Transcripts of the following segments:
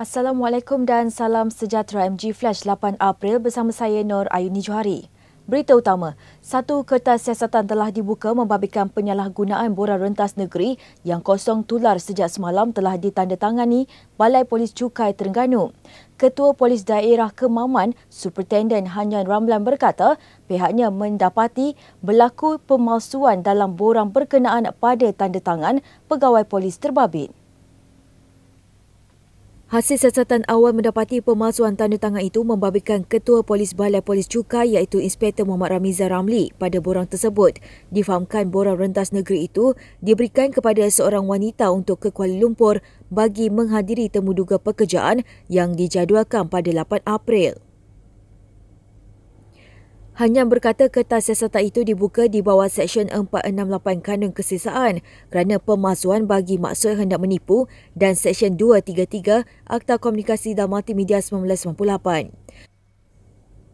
Assalamualaikum dan salam sejahtera MG Flash 8 April bersama saya Nur Ayuni Johari. Berita utama, satu kertas siasatan telah dibuka membabitkan penyalahgunaan borang rentas negeri yang kosong tular sejak semalam telah ditandatangani Balai Polis Cukai Terengganu. Ketua Polis Daerah Kemaman, Superintendent Hanyan Ramlan berkata pihaknya mendapati berlaku pemalsuan dalam borang berkenaan pada tandatangan pegawai polis terbabit. Hasil siasatan awal mendapati pemalsuan tanda tangan itu membabitkan Ketua Polis Balai Polis Cukai iaitu Inspektor Muhammad Ramiza Ramli pada borang tersebut. Difahamkan borang rentas negeri itu diberikan kepada seorang wanita untuk ke Kuala Lumpur bagi menghadiri temuduga pekerjaan yang dijadualkan pada 8 April. Hanyan berkata kertas siasatan itu dibuka di bawah Seksyen 468 Kanun Kesesaan kerana pemalsuan bagi maksud hendak menipu dan Seksyen 233 Akta Komunikasi dan Multimedia 1998.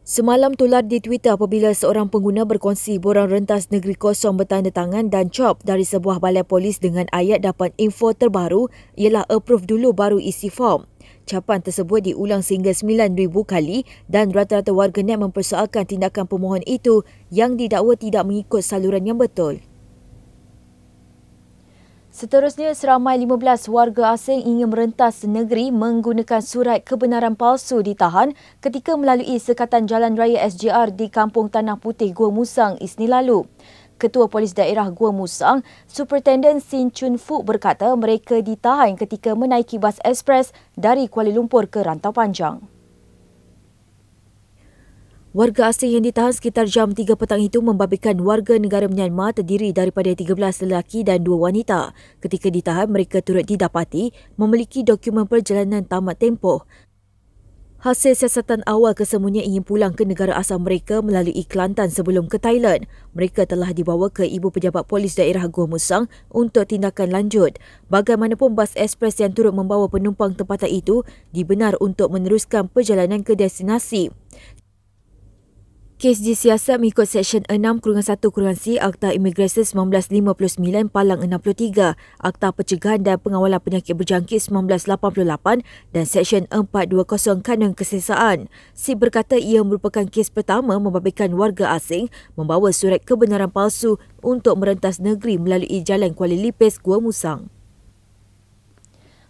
Semalam tular di Twitter apabila seorang pengguna berkongsi borang rentas negeri kosong bertanda tangan dan cop dari sebuah balai polis dengan ayat dapat info terbaru ialah approve dulu baru isi form. Capan tersebut diulang sehingga 9,000 kali dan rata-rata warganet mempersoalkan tindakan pemohon itu yang didakwa tidak mengikut saluran yang betul. Seterusnya, seramai 15 warga asing ingin merentas negeri menggunakan surat kebenaran palsu ditahan ketika melalui sekatan Jalan Raya SJR di Kampung Tanah Putih, Gua Musang, Isnin lalu. Ketua Polis Daerah Gua Musang, Superintendent Sin Chun Fook berkata mereka ditahan ketika menaiki bas ekspres dari Kuala Lumpur ke Rantau Panjang. Warga asing yang ditahan sekitar jam 3 petang itu membabitkan warga negara Myanmar terdiri daripada 13 lelaki dan 2 wanita. Ketika ditahan, mereka turut didapati memiliki dokumen perjalanan tamat tempoh. Hasil siasatan awal kesemuanya ingin pulang ke negara asal mereka melalui Kelantan sebelum ke Thailand. Mereka telah dibawa ke Ibu Pejabat Polis Daerah Gua Musang untuk tindakan lanjut. Bagaimanapun bas ekspres yang turut membawa penumpang tempatan itu dibenar untuk meneruskan perjalanan ke destinasi. Kes disiasat mengikut Seksyen 6-1-C Akta Imigrasi 1959 Palang 63, Akta Pencegahan dan Pengawalan Penyakit Berjangkit 1988 dan Seksyen 420 Kanun Kesesaan. SIP berkata ia merupakan kes pertama membabitkan warga asing membawa surat kebenaran palsu untuk merentas negeri melalui Jalan Kuala Lipis, Gua Musang.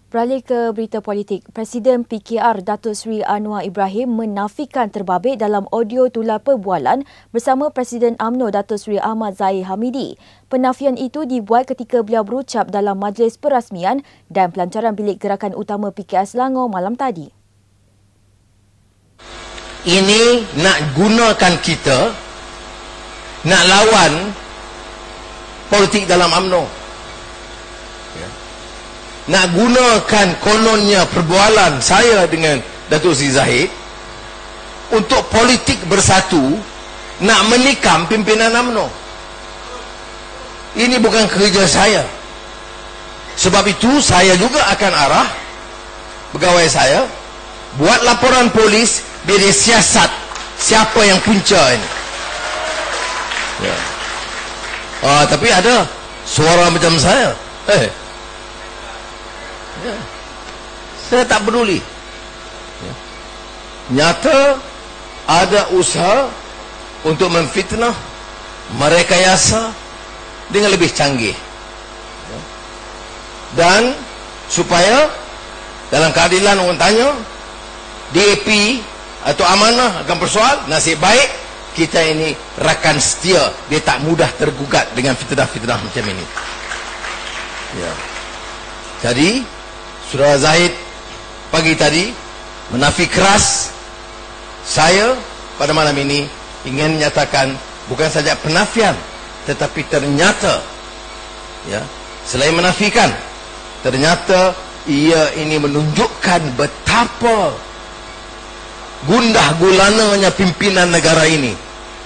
Beralih ke berita politik, Presiden PKR Datuk Seri Anwar Ibrahim menafikan terbabit dalam audio tular perbualan bersama Presiden UMNO Datuk Seri Ahmad Zahid Hamidi. Penafian itu dibuat ketika beliau berucap dalam majlis perasmian dan pelancaran bilik gerakan utama PKR Selangor malam tadi. Ini nak gunakan kita, nak lawan politik dalam UMNO. Nak gunakan kononnya perbualan saya dengan Datuk Seri Zahid untuk politik bersatu, nak menikam pimpinan UMNO. Ini bukan kerja saya. Sebab itu saya juga akan arah pegawai saya buat laporan polis biar dia siasat siapa yang punca ini. Ya. Tapi ada suara macam saya. Ya. Saya tak peduli. Ya. Nyata ada usaha untuk memfitnah, merekayasa dengan lebih canggih. Ya. Dan supaya dalam keadilan orang tanya DAP atau amanah akan persoal, nasib baik kita ini rakan setia, dia tak mudah tergugat dengan fitnah-fitnah macam ini. Ya. Jadi Saudara Zahid pagi tadi menafik keras. Saya pada malam ini ingin menyatakan bukan saja penafian, tetapi ternyata ya, selain menafikan, ternyata ia ini menunjukkan betapa gundah gulananya pimpinan negara ini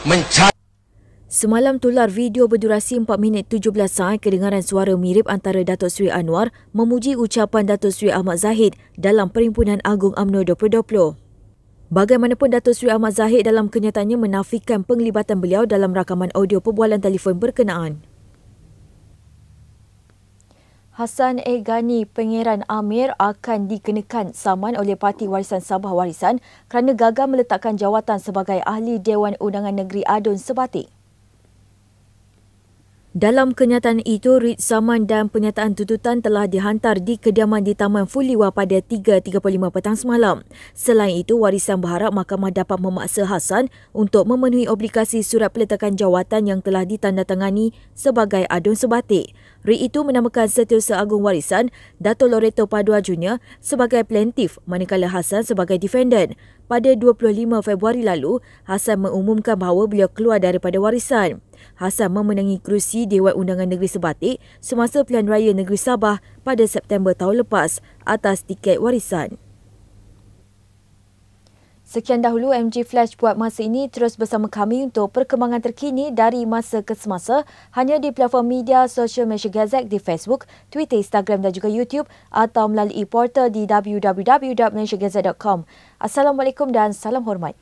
mencari. Semalam tular video berdurasi 4 minit 17 saat kedengaran suara mirip antara Datuk Seri Anwar memuji ucapan Datuk Seri Ahmad Zahid dalam Perhimpunan Agung UMNO 2020. Bagaimanapun Datuk Seri Ahmad Zahid dalam kenyataannya menafikan penglibatan beliau dalam rakaman audio perbualan telefon berkenaan. Hassan Gani Pangeran Amir akan dikenakan saman oleh Parti Warisan Sabah Warisan kerana gagal meletakkan jawatan sebagai Ahli Dewan Undangan Negeri Adun Sebatik. Dalam kenyataan itu, writ saman dan penyataan tuntutan telah dihantar di kediaman di Taman Fuliwa pada 3.35 petang semalam. Selain itu, Warisan berharap mahkamah dapat memaksa Hassan untuk memenuhi obligasi surat peletakan jawatan yang telah ditandatangani sebagai Adun Sebatik. Writ itu menamakan Setiausaha Agung Warisan, Dato' Loreto Padua Jr. sebagai plaintiff manakala Hassan sebagai defendant. Pada 25 Februari lalu, Hassan mengumumkan bahawa beliau keluar daripada warisan. Hassan memenangi kerusi Dewan Undangan Negeri Sebatik semasa Pilihan Raya Negeri Sabah pada September tahun lepas atas tiket warisan. Sekian dahulu MG Flash buat masa ini. Terus bersama kami untuk perkembangan terkini dari masa ke semasa hanya di platform media sosial Malaysia Gazette di Facebook, Twitter, Instagram dan juga YouTube atau melalui portal di www.malaysiagazette.com. Assalamualaikum dan salam hormat.